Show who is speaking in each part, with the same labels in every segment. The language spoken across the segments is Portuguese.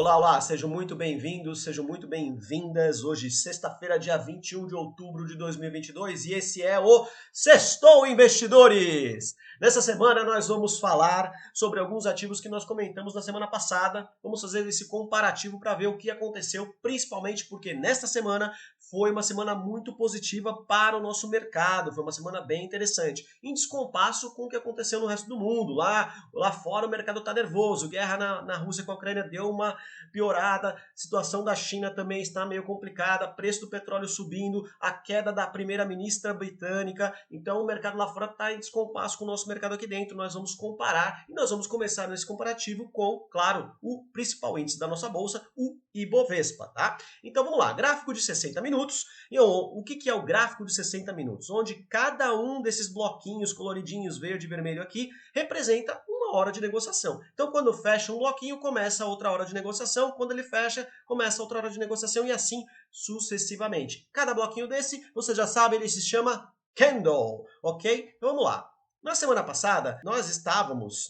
Speaker 1: Olá, olá, sejam muito bem-vindos, sejam muito bem-vindas. Hoje, sexta-feira, dia 21 de outubro de 2022, e esse é o Sextou Investidores! Nessa semana, nós vamos falar sobre alguns ativos que nós comentamos na semana passada. Vamos fazer esse comparativo para ver o que aconteceu, principalmente porque nesta semana foi uma semana muito positiva para o nosso mercado, foi uma semana bem interessante, em descompasso com o que aconteceu no resto do mundo. Lá fora o mercado está nervoso, guerra na Rússia com a Ucrânia deu uma piorada, situação da China também está meio complicada, preço do petróleo subindo, a queda da primeira-ministra britânica, então o mercado lá fora está em descompasso com o nosso mercado aqui dentro. Nós vamos comparar e nós vamos começar nesse comparativo com, claro, o principal índice da nossa bolsa, o Ibovespa, tá? Então vamos lá, gráfico de 60 minutos. E o que é o gráfico de 60 minutos? Onde cada um desses bloquinhos coloridinhos, verde e vermelho aqui, representa uma hora de negociação. Então quando fecha um bloquinho, começa outra hora de negociação, quando ele fecha, começa outra hora de negociação e assim sucessivamente. Cada bloquinho desse, você já sabe, ele se chama candle, ok? Então vamos lá. Na semana passada, nós estávamos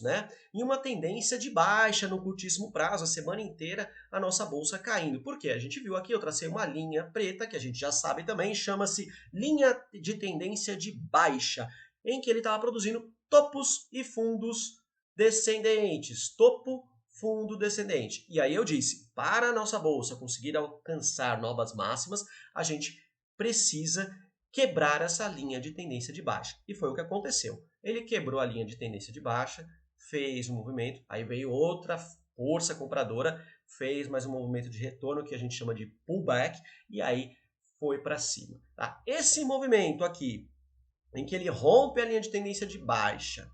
Speaker 1: em uma tendência de baixa no curtíssimo prazo, a semana inteira a nossa bolsa caindo. Por quê? A gente viu aqui, eu tracei uma linha preta, que a gente já sabe também, chama-se linha de tendência de baixa, em que ele estava produzindo topos e fundos descendentes. Topo, fundo descendente. E aí eu disse, para a nossa bolsa conseguir alcançar novas máximas, a gente precisa quebrar essa linha de tendência de baixa. E foi o que aconteceu. Ele quebrou a linha de tendência de baixa, fez um movimento, aí veio outra força compradora, fez mais um movimento de retorno que a gente chama de pullback, e aí foi para cima. Tá? Esse movimento aqui, em que ele rompe a linha de tendência de baixa,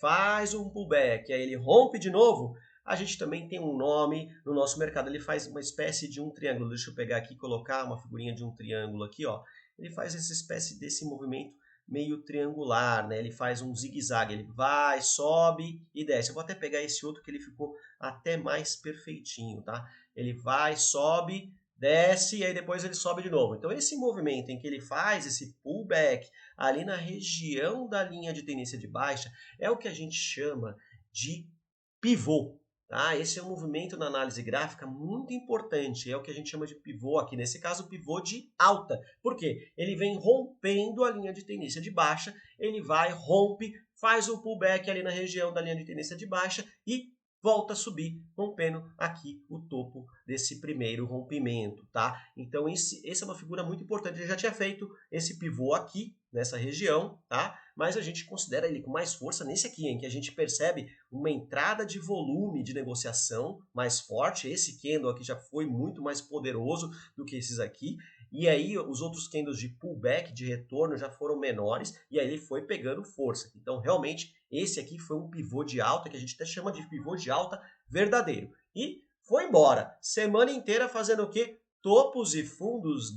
Speaker 1: faz um pullback, aí ele rompe de novo, a gente também tem um nome no nosso mercado, ele faz uma espécie de um triângulo. Deixa eu pegar aqui e colocar uma figurinha de um triângulo aqui, ó. Ele faz essa espécie desse movimento meio triangular, né? Ele faz um zigue-zague, ele vai, sobe e desce. Eu vou até pegar esse outro que ele ficou até mais perfeitinho, tá? Ele vai, sobe, desce e aí depois ele sobe de novo. Então esse movimento em que ele faz esse pullback ali na região da linha de tendência de baixa é o que a gente chama de pivô. Tá? Esse é um movimento na análise gráfica muito importante, é o que a gente chama de pivô aqui, nesse caso pivô de alta. Por quê? Ele vem rompendo a linha de tendência de baixa, ele vai, rompe, faz um pullback ali na região da linha de tendência de baixa e volta a subir, rompendo aqui o topo desse primeiro rompimento, tá? Então essa é uma figura muito importante. Ele já tinha feito esse pivô aqui, nessa região, tá? Mas a gente considera ele com mais força nesse aqui, em que a gente percebe uma entrada de volume de negociação mais forte. Esse candle aqui já foi muito mais poderoso do que esses aqui. E aí os outros candles de pullback, de retorno, já foram menores, e aí ele foi pegando força. Então, realmente, esse aqui foi um pivô de alta, que a gente até chama de pivô de alta verdadeiro. E foi embora. Semana inteira fazendo o quê? Topos e fundos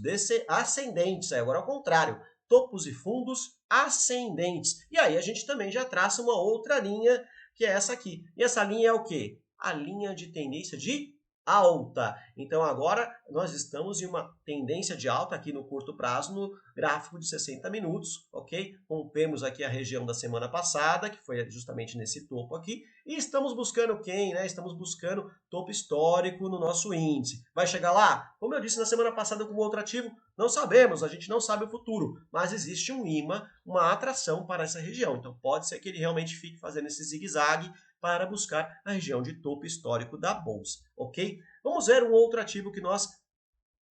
Speaker 1: ascendentes. Agora ao contrário. Topos e fundos ascendentes. E aí a gente também já traça uma outra linha, que é essa aqui. E essa linha é o quê? A linha de tendência de alta. Então agora nós estamos em uma tendência de alta aqui no curto prazo, no gráfico de 60 minutos, ok? Rompemos aqui a região da semana passada, que foi justamente nesse topo aqui, e estamos buscando quem, né? Estamos buscando topo histórico no nosso índice. Vai chegar lá? Como eu disse na semana passada com outro ativo, não sabemos, a gente não sabe o futuro, mas existe um imã, uma atração para essa região. Então pode ser que ele realmente fique fazendo esse zigue-zague para buscar a região de topo histórico da bolsa, ok? Vamos ver um outro ativo que nós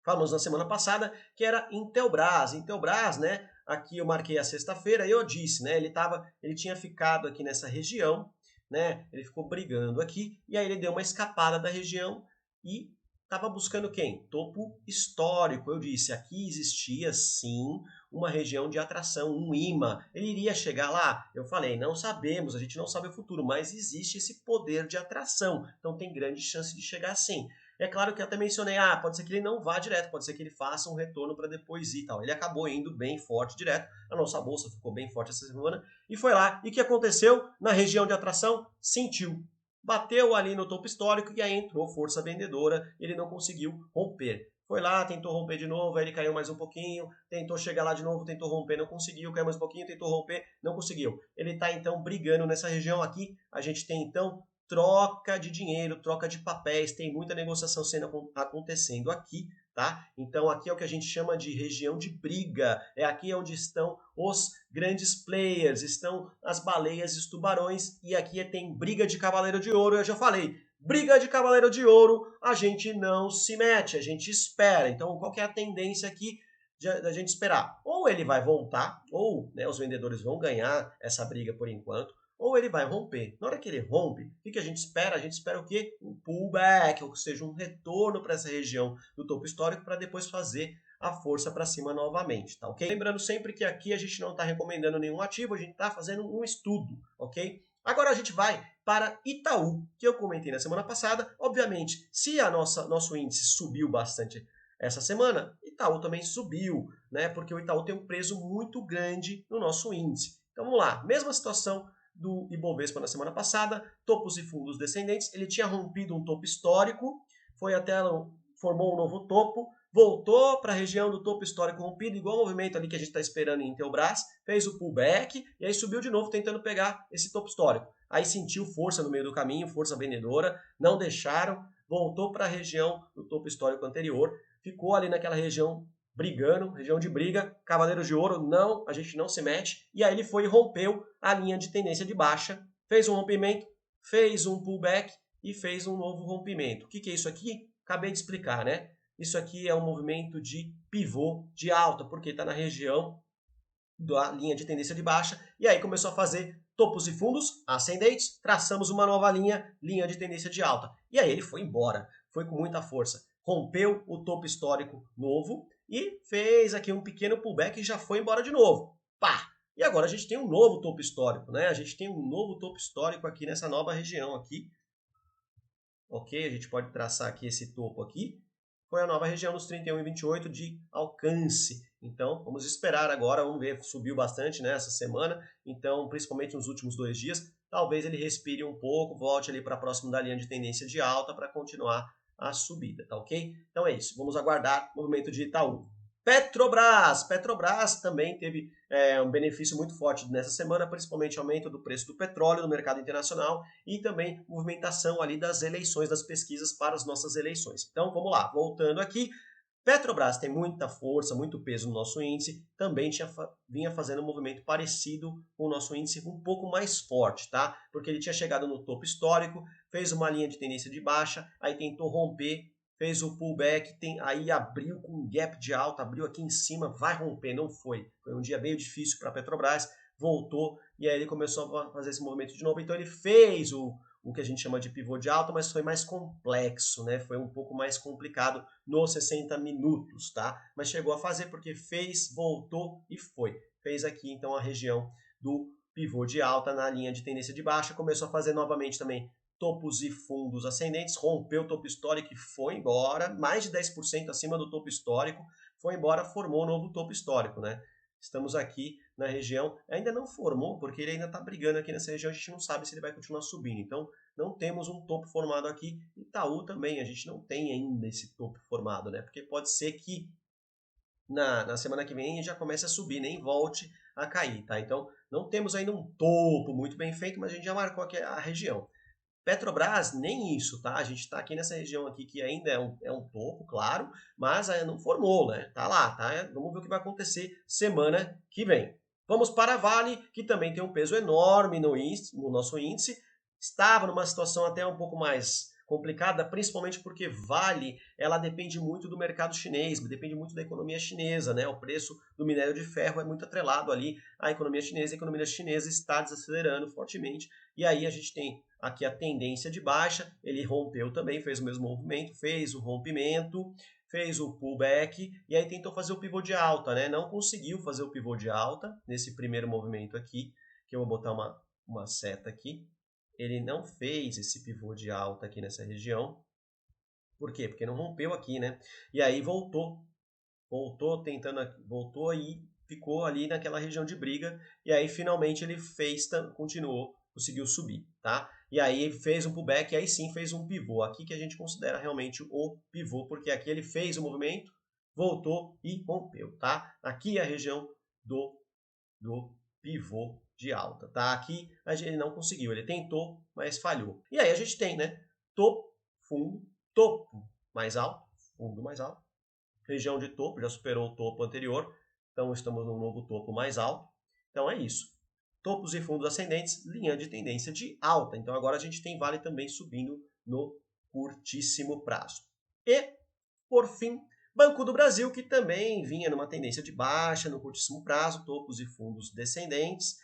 Speaker 1: falamos na semana passada, que era Intelbras. Intelbras, né? Aqui eu marquei a sexta-feira e eu disse, né? Ele tinha ficado aqui nessa região, né? Ele ficou brigando aqui e aí ele deu uma escapada da região e estava buscando quem? Topo histórico. Eu disse, aqui existia sim uma região de atração, um imã. Ele iria chegar lá? Eu falei, não sabemos, a gente não sabe o futuro, mas existe esse poder de atração. Então tem grande chance de chegar sim. É claro que eu até mencionei, pode ser que ele não vá direto, pode ser que ele faça um retorno para depois ir e tal. Ele acabou indo bem forte direto, a nossa bolsa ficou bem forte essa semana e foi lá. E o que aconteceu? Na região de atração, sentiu. Bateu ali no topo histórico e aí entrou força vendedora, ele não conseguiu romper. Foi lá, tentou romper de novo, aí ele caiu mais um pouquinho, tentou chegar lá de novo, tentou romper, não conseguiu, caiu mais um pouquinho, tentou romper, não conseguiu. Ele está então brigando nessa região aqui, a gente tem então troca de dinheiro, troca de papéis, tem muita negociação acontecendo aqui, tá? Então aqui é o que a gente chama de região de briga, é aqui onde estão os grandes players, estão as baleias e os tubarões, e aqui tem briga de cavaleiro de ouro, eu já falei, briga de cavaleiro de ouro, a gente não se mete, a gente espera. Então qual que é a tendência aqui da gente esperar? Ou ele vai voltar, ou né, os vendedores vão ganhar essa briga por enquanto, ou ele vai romper. Na hora que ele rompe, o que a gente espera? A gente espera o quê? Um pullback, ou seja, um retorno para essa região do topo histórico para depois fazer a força para cima novamente, tá ok? Lembrando sempre que aqui a gente não está recomendando nenhum ativo, a gente está fazendo um estudo, ok? Agora a gente vai para Itaú, que eu comentei na semana passada. Obviamente, se nosso índice subiu bastante essa semana, Itaú também subiu, né? Porque o Itaú tem um peso muito grande no nosso índice. Então vamos lá, mesma situação do Ibovespa na semana passada, topos e fundos descendentes, ele tinha rompido um topo histórico, formou um novo topo, voltou para a região do topo histórico rompido, igual o movimento ali que a gente está esperando em Intelbras, fez o pullback e aí subiu de novo tentando pegar esse topo histórico. Aí sentiu força no meio do caminho, força vendedora, não deixaram, voltou para a região do topo histórico anterior, ficou ali naquela região brigando, região de briga, cavaleiro de ouro, não, a gente não se mete, e aí ele foi e rompeu a linha de tendência de baixa, fez um rompimento, fez um pullback e fez um novo rompimento. O que é isso aqui? Acabei de explicar, né? Isso aqui é um movimento de pivô de alta, porque está na região da linha de tendência de baixa, e aí começou a fazer topos e fundos ascendentes, traçamos uma nova linha de tendência de alta. E aí ele foi embora, foi com muita força, rompeu o topo histórico novo e fez aqui um pequeno pullback e já foi embora de novo. Pá! E agora a gente tem um novo topo histórico, né? A gente tem um novo topo histórico aqui nessa nova região aqui. Ok? A gente pode traçar aqui esse topo aqui. Foi a nova região dos 31,28 de alcance. Então, vamos esperar agora, vamos ver, subiu bastante né, essa semana, então, principalmente nos últimos 2 dias, talvez ele respire um pouco, volte ali para próximo da linha de tendência de alta para continuar a subida, tá ok? Então é isso, vamos aguardar o movimento de Itaú. Petrobras também teve um benefício muito forte nessa semana, principalmente aumento do preço do petróleo no mercado internacional e também movimentação ali das eleições, das pesquisas para as nossas eleições. Então vamos lá, voltando aqui, Petrobras tem muita força, muito peso no nosso índice, também vinha fazendo um movimento parecido com o nosso índice, um pouco mais forte, tá? Porque ele tinha chegado no topo histórico, fez uma linha de tendência de baixa, aí tentou romper, fez o pullback, aí abriu com um gap de alta, abriu aqui em cima, vai romper, não foi. Foi um dia meio difícil para a Petrobras, voltou e aí ele começou a fazer esse movimento de novo. Então ele fez o que a gente chama de pivô de alta, mas foi mais complexo, né? Foi um pouco mais complicado nos 60 minutos, tá? Mas chegou a fazer porque fez, voltou e foi. Fez aqui então a região do pivô de alta na linha de tendência de baixa, começou a fazer novamente também topos e fundos ascendentes, rompeu o topo histórico e foi embora, mais de 10% acima do topo histórico, foi embora, formou um novo topo histórico, né? Estamos aqui na região, ainda não formou, porque ele ainda está brigando aqui nessa região, a gente não sabe se ele vai continuar subindo, então não temos um topo formado aqui. Itaú também, a gente não tem ainda esse topo formado, né? Porque pode ser que na semana que vem já comece a subir, nem volte a cair, tá? Então não temos ainda um topo muito bem feito, mas a gente já marcou aqui a região. Petrobras, nem isso, tá? A gente está aqui nessa região aqui que ainda é um topo, claro, mas ainda não formou, né? Tá lá, tá? Vamos ver o que vai acontecer semana que vem. Vamos para a Vale, que também tem um peso enorme no nosso índice. Estava numa situação até um pouco mais complicada, principalmente porque Vale, ela depende muito do mercado chinês, depende muito da economia chinesa, né? O preço do minério de ferro é muito atrelado ali à economia chinesa, a economia chinesa está desacelerando fortemente, e aí a gente tem aqui a tendência de baixa, ele rompeu também, fez o mesmo movimento, fez o rompimento, fez o pullback, e aí tentou fazer o pivô de alta, né? Não conseguiu fazer o pivô de alta nesse primeiro movimento aqui, que eu vou botar uma seta aqui. Ele não fez esse pivô de alta aqui nessa região. Por quê? Porque não rompeu aqui, né? E aí voltou e ficou ali naquela região de briga, e aí finalmente ele continuou, conseguiu subir, tá? E aí fez um pullback, e aí sim fez um pivô, aqui que a gente considera realmente o pivô, porque aqui ele fez o movimento, voltou e rompeu, tá? Aqui é a região do pivô de alta, tá? Aqui ele não conseguiu, ele tentou, mas falhou. E aí a gente tem, né? Topo, fundo, topo mais alto, fundo mais alto, região de topo, já superou o topo anterior, então estamos num novo topo mais alto. Então é isso. Topos e fundos ascendentes, linha de tendência de alta. Então agora a gente tem Vale também subindo no curtíssimo prazo. E, por fim, Banco do Brasil, que também vinha numa tendência de baixa no curtíssimo prazo, topos e fundos descendentes,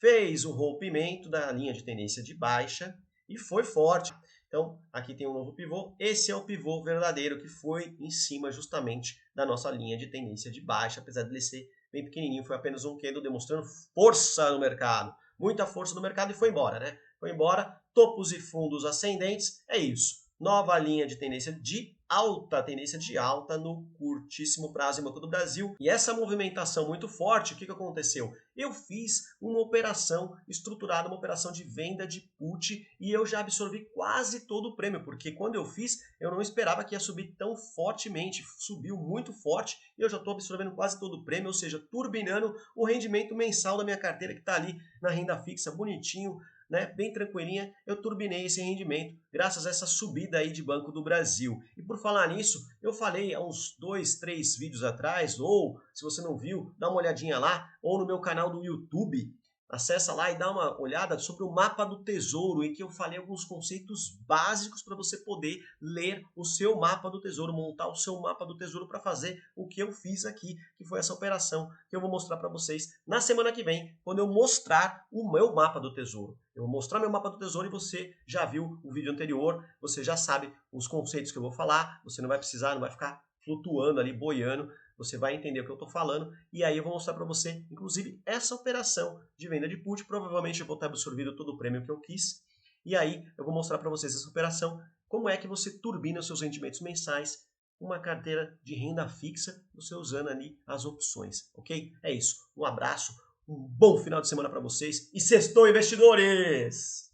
Speaker 1: fez o rompimento da linha de tendência de baixa e foi forte. Então, aqui tem um novo pivô. Esse é o pivô verdadeiro que foi em cima justamente da nossa linha de tendência de baixa, apesar de ele ser bem pequenininho, foi apenas um candle demonstrando força no mercado. Muita força no mercado e foi embora, né? Foi embora. Topos e fundos ascendentes, é isso. Nova linha de tendência de alta no curtíssimo prazo em Banco do Brasil. E essa movimentação muito forte, o que aconteceu? Eu fiz uma operação estruturada, uma operação de venda de put e eu já absorvi quase todo o prêmio, porque quando eu fiz, eu não esperava que ia subir tão fortemente, subiu muito forte e eu já estou absorvendo quase todo o prêmio, ou seja, turbinando o rendimento mensal da minha carteira que está ali na renda fixa, bonitinho, né, bem tranquilinha, eu turbinei esse rendimento graças a essa subida aí de Banco do Brasil. E por falar nisso, eu falei há uns 2, 3 vídeos atrás, ou se você não viu, dá uma olhadinha lá, ou no meu canal do YouTube, acessa lá e dá uma olhada sobre o mapa do tesouro, em que eu falei alguns conceitos básicos para você poder ler o seu mapa do tesouro, montar o seu mapa do tesouro para fazer o que eu fiz aqui, que foi essa operação que eu vou mostrar para vocês na semana que vem, quando eu mostrar o meu mapa do tesouro. Eu vou mostrar meu mapa do tesouro e você já viu o vídeo anterior, você já sabe os conceitos que eu vou falar, você não vai precisar, não vai ficar flutuando ali, boiando, você vai entender o que eu estou falando, e aí eu vou mostrar para você, inclusive, essa operação de venda de put, provavelmente eu vou ter absorvido todo o prêmio que eu quis, e aí eu vou mostrar para vocês essa operação, como é que você turbina os seus rendimentos mensais, uma carteira de renda fixa, você usando ali as opções, ok? É isso, um abraço, um bom final de semana para vocês, e sextou, investidores!